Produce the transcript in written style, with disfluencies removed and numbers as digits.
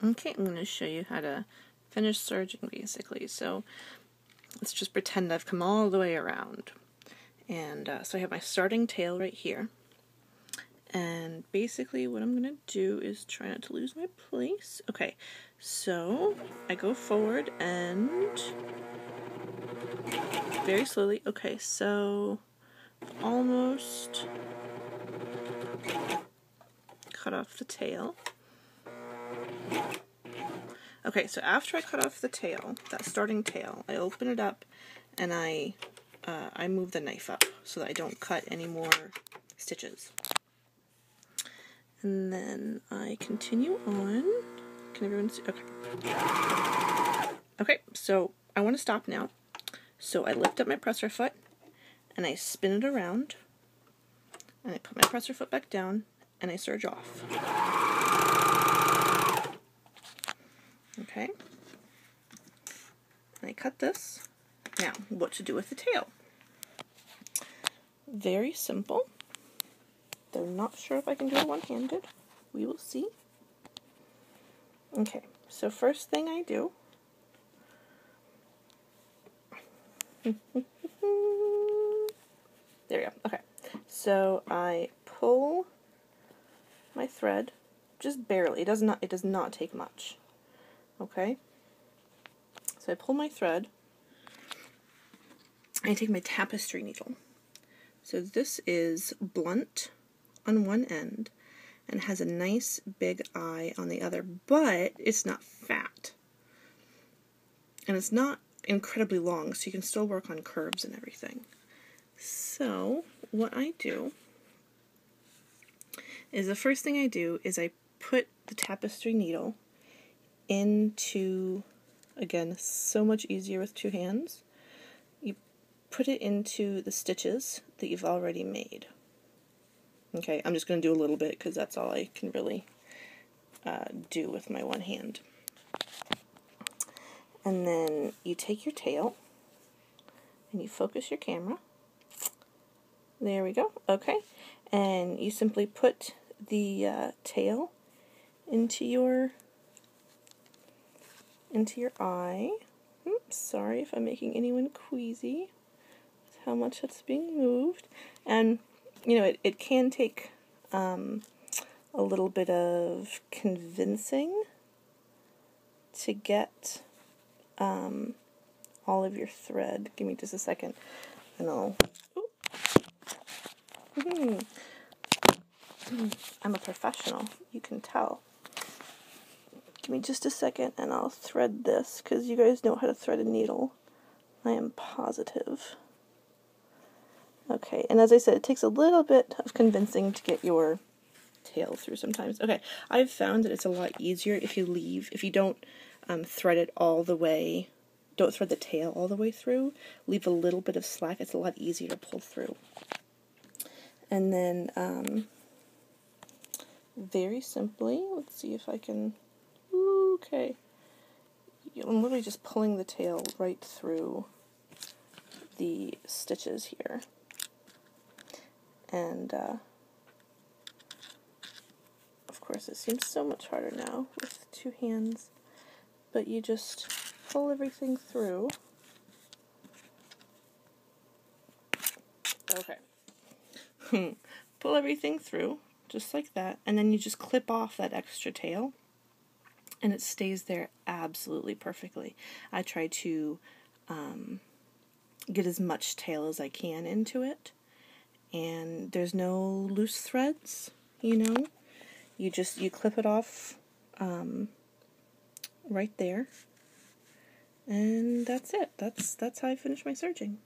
Okay, I'm going to show you how to finish serging basically. So let's just pretend I've come all the way around. And so I have my starting tail right here. And basically what I'm going to do is try not to lose my place. Okay, so I go forward and very slowly. Okay, so almost cut off the tail. Okay, so after I cut off the tail, that starting tail, I open it up and I move the knife up so that I don't cut any more stitches. And then I continue on. Can everyone see? Okay. Okay, so I want to stop now. So I lift up my presser foot and I spin it around and I put my presser foot back down and I serge off. Okay. And I cut this. Now, what to do with the tail? Very simple. Though not sure if I can do it one-handed. We will see. Okay, so first thing I do there we go. Okay, so I pull my thread just barely. It does not take much. Okay, so I pull my thread. I take my tapestry needle. So this is blunt on one end and has a nice big eye on the other, but it's not fat. And it's not incredibly long, so you can still work on curves and everything. So what I do is the first thing I do is I put the tapestry needle into, again, so much easier with two hands. You put it into the stitches that you've already made. Okay, I'm just going to do a little bit because that's all I can really do with my one hand. And then you take your tail and you focus your camera. There we go. Okay, and you simply put the tail into your eye. Oops, sorry if I'm making anyone queasy with how much it's being moved. And you know, it can take a little bit of convincing to get all of your thread. Give me just a second and I'll... I'm a professional, you can tell. Give me just a second and I'll thread this, because you guys know how to thread a needle. I am positive. Okay, and as I said, it takes a little bit of convincing to get your tail through sometimes. Okay, I've found that it's a lot easier if you don't thread it all the way, don't thread the tail all the way through, leave a little bit of slack. It's a lot easier to pull through. And then, very simply, let's see if I can, okay, I'm literally just pulling the tail right through the stitches here. And, of course, it seems so much harder now with two hands, but you just pull everything through. Okay. Pull everything through, just like that, and then you just clip off that extra tail, and it stays there absolutely perfectly. I try to get as much tail as I can into it, and there's no loose threads, you know. You clip it off right there, and that's it. That's how I finish my serging.